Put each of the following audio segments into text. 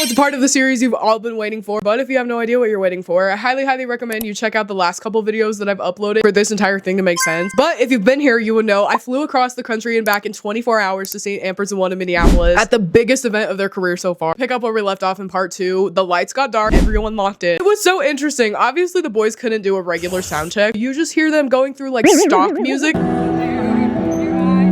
it's a part of the series you've all been waiting for, but if you have no idea what you're waiting for, I highly recommend you check out the last couple videos that I've uploaded for this entire thing to make sense. But if you've been here, you would know I flew across the country and back in 24 hours to St. Amper's and 1 in Minneapolis at the biggest event of their career so far. Pick up where we left off in part 2. The lights got dark, everyone locked in. It was so interesting. Obviously, the boys couldn't do a regular sound check. You just hear them going through like stock music.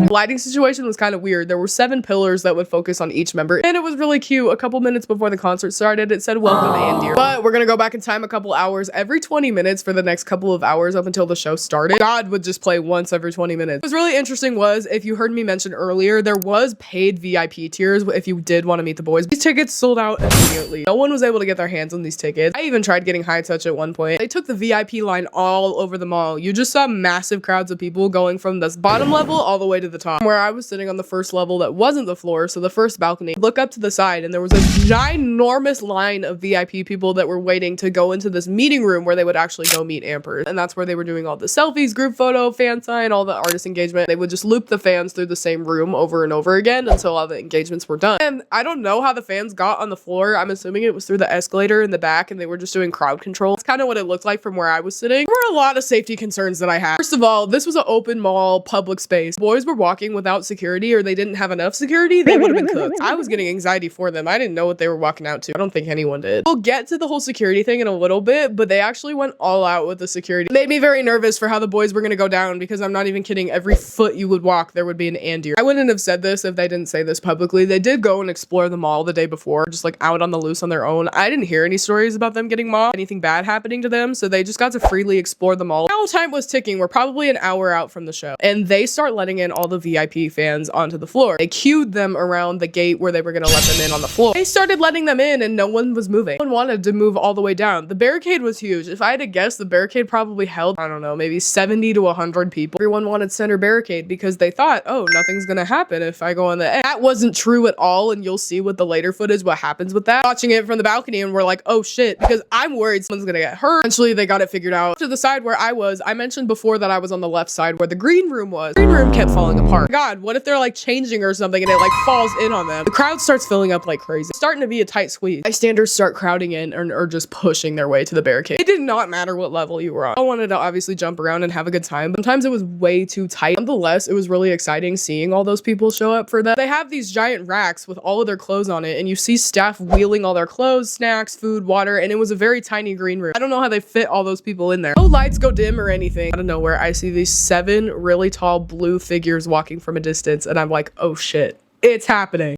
Lighting situation was kind of weird. There were 7 pillars that would focus on each member, and it was really cute. A couple minutes before the concert started, it said welcome Andy. But we're gonna go back in time a couple hours every 20 minutes for the next couple of hours up until the show started. God would just play once every 20 minutes. What was really interesting was, if you heard me mention earlier, there was paid VIP tiers if you did want to meet the boys. These tickets sold out immediately. No one was able to get their hands on these tickets. I even tried getting high touch at one point. They took the VIP line all over the mall. You just saw massive crowds of people going from this bottom level all the way to the top. Where I was sitting on the first level that wasn't the floor, so the first balcony, look up to the side and there was a ginormous line of VIP people that were waiting to go into this meeting room where they would actually go meet Ampers. And that's where they were doing all the selfies, group photo, fan sign, all the artist engagement. They would just loop the fans through the same room over and over again until all the engagements were done. And I don't know how the fans got on the floor. I'm assuming it was through the escalator in the back and they were just doing crowd control. It's kind of what it looked like from where I was sitting. There were a lot of safety concerns that I had. First of all, this was an open mall, public space. Boys were walking without security, or they didn't have enough security, they would have been cooked. I was getting anxiety for them. I didn't know what they were walking out to. I don't think anyone did. We'll get to the whole security thing in a little bit, but they actually went all out with the security. It made me very nervous for how the boys were gonna go down, because I'm not even kidding, every foot you would walk, there would be an Andy. I wouldn't have said this if they didn't say this publicly. They did go and explore the mall the day before, just like out on the loose on their own. I didn't hear any stories about them getting mobbed, anything bad happening to them, so they just got to freely explore the mall. Now time was ticking. We're probably an hour out from the show, and they start letting in all the VIP fans onto the floor. They queued them around the gate where they were gonna let them in on the floor. They started letting them in and no one was moving. No one wanted to move all the way down. The barricade was huge. If I had to guess, the barricade probably held, I don't know, maybe 70 to 100 people. Everyone wanted center barricade because they thought, oh, nothing's gonna happen if I go on the end. That wasn't true at all, and you'll see with the later footage what happens with that. Watching it from the balcony and we're like, oh shit, because I'm worried someone's gonna get hurt. Eventually they got it figured out. To the side where I was, I mentioned before that I was on the left side where the green room was. The green room kept falling apart. God, what if they're like changing or something and it like falls in on them? The crowd starts filling up like crazy. It's starting to be a tight squeeze. Bystanders start crowding in or just pushing their way to the barricade. It did not matter what level you were on. I wanted to obviously jump around and have a good time, but sometimes it was way too tight. Nonetheless, it was really exciting seeing all those people show up for that. They have these giant racks with all of their clothes on it, and you see staff wheeling all their clothes, snacks, food, water, and it was a very tiny green room. I don't know how they fit all those people in there. No lights go dim or anything. Out of nowhere, I see these 7 really tall blue figures walking from a distance, and I'm like, oh shit, it's happening.